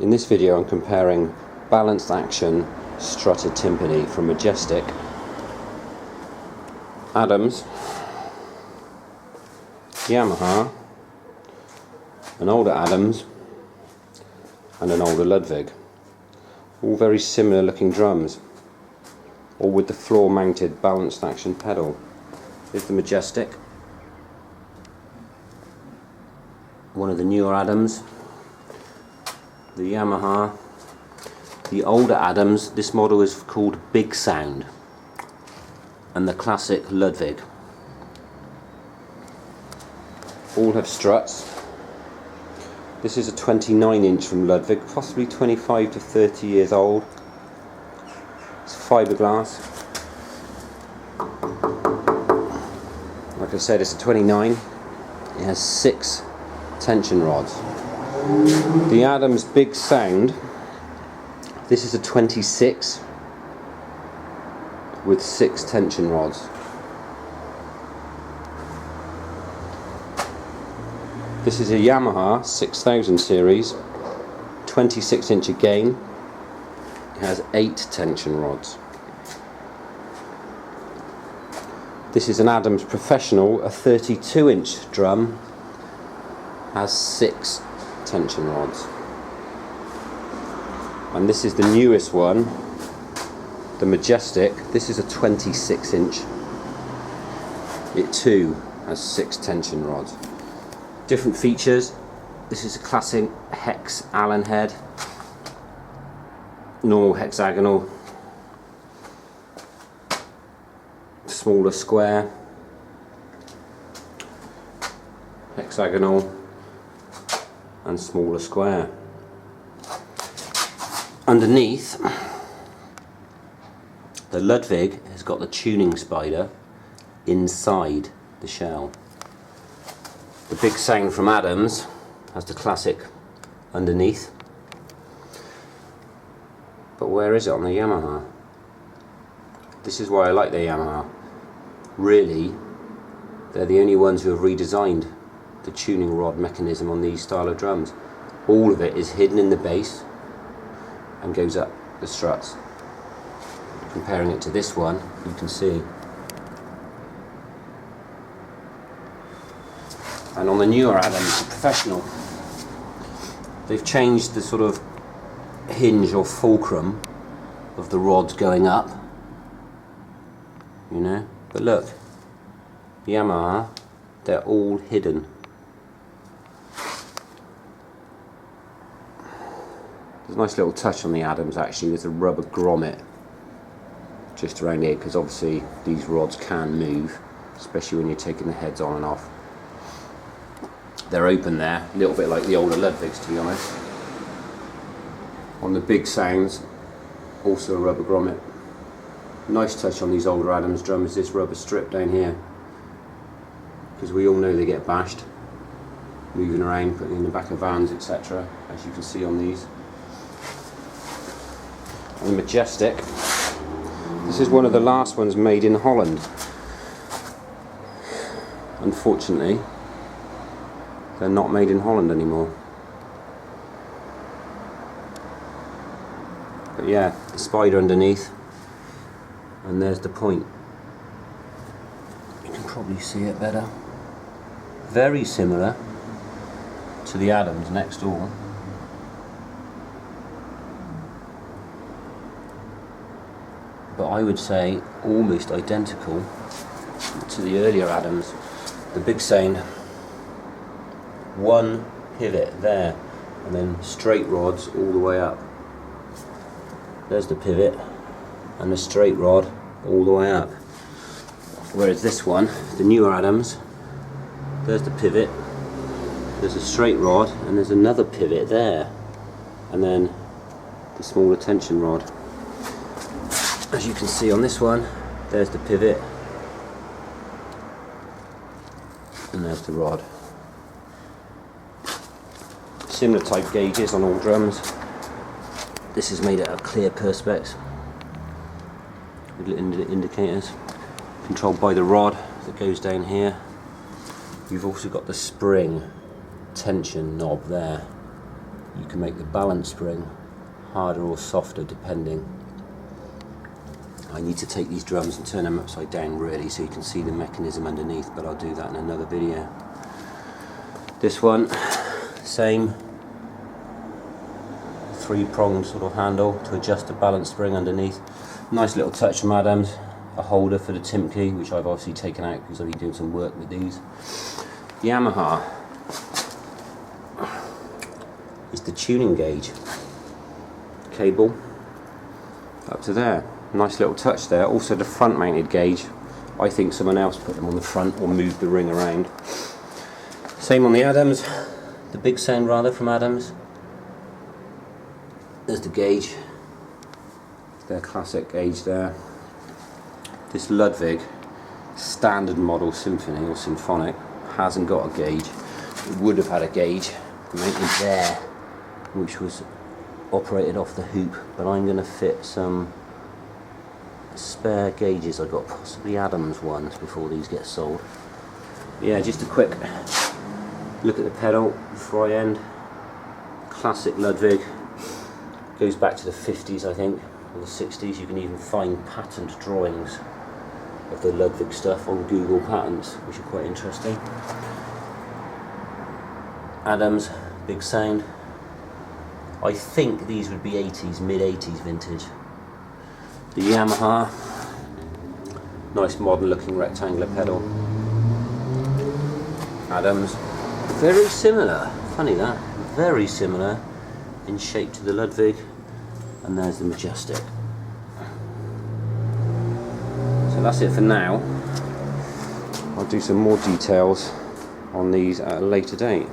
In this video I'm comparing balanced action strutted timpani from Majestic, Adams, Yamaha, an older Adams and an older Ludwig. All very similar looking drums, all with the floor mounted balanced action pedal. Here's the Majestic, one of the newer Adams, the Yamaha, the older Adams. This model is called Big Sound, and the classic Ludwig. All have struts. This is a 29-inch from Ludwig, possibly 25 to 30 years old. It's fiberglass. Like I said, it's a 29. It has 6 tension rods. The Adams Big Sound, this is a 26 with 6 tension rods. This is a Yamaha 6000 series, 26-inch again. It has 8 tension rods. This is an Adams Professional, a 32-inch drum, has 6 tension rods. And this is the newest one, the Majestic. This is a 26-inch. It too has 6 tension rods. Different features. This is a classic hex Allen head, normal hexagonal, smaller square, hexagonal and smaller square. Underneath, the Ludwig has got the tuning spider inside the shell. The Big Sound from Adams has the classic underneath. But where is it on the Yamaha? This is why I like the Yamaha. Really, they're the only ones who have redesigned the tuning rod mechanism on these style of drums. All of it is hidden in the bass and goes up the struts. Comparing it to this one, you can see. And on the newer Adams Professional, they've changed the sort of hinge or fulcrum of the rods going up, you know. But look, Yamaha, they're all hidden. There's a nice little touch on the Adams actually. There's a rubber grommet just around here, because obviously these rods can move, especially when you're taking the heads on and off. They're open there, a little bit like the older Ludwigs, to be honest. On the Big Sounds, also a rubber grommet. Nice touch on these older Adams drums, this rubber strip down here, because we all know they get bashed moving around, putting in the back of vans, etc., as you can see on these. And the Majestic, this is one of the last ones made in Holland. Unfortunately, they're not made in Holland anymore. But yeah, the spider underneath, and there's the point. You can probably see it better. Very similar to the Adams next door. But I would say almost identical to the earlier Adams. The Big Sound, one pivot there, and then straight rods all the way up. There's the pivot and the straight rod all the way up. Whereas this one, the newer Adams, there's the pivot, there's a straight rod, and there's another pivot there, and then the smaller tension rod. As you can see on this one, there's the pivot and there's the rod. Similar type gauges on all drums. This is made out of clear perspex with little indicators, controlled by the rod that goes down here. You've also got the spring tension knob there. You can make the balance spring harder or softer depending. I need to take these drums and turn them upside down really so you can see the mechanism underneath, but I'll do that in another video. This one, same 3-pronged sort of handle to adjust the balance spring underneath. Nice little touch from Adams. A holder for the Timpani, which I've obviously taken out because I've been doing some work with these. Yamaha is the tuning gauge cable up to there. Nice little touch there. Also the front mounted gauge. I think someone else put them on the front or moved the ring around. Same on the Adams, the big sound rather from Adams. There's the gauge, their classic gauge there. This Ludwig standard model Symphony or Symphonic hasn't got a gauge. It would have had a gauge mounted there, which was operated off the hoop, but I'm going to fit some spare gauges. I got possibly Adams ones before these get sold. Yeah, just a quick look at the pedal before I end. Classic Ludwig, goes back to the 50s I think, or the 60s. You can even find patent drawings of the Ludwig stuff on Google Patents, which are quite interesting. Adams, big sound. I think these would be 80s, mid-80s vintage. The Yamaha, nice modern looking rectangular pedal. Adams, very similar, funny that, very similar in shape to the Ludwig, and there's the Majestic. So that's it for now. I'll do some more details on these at a later date.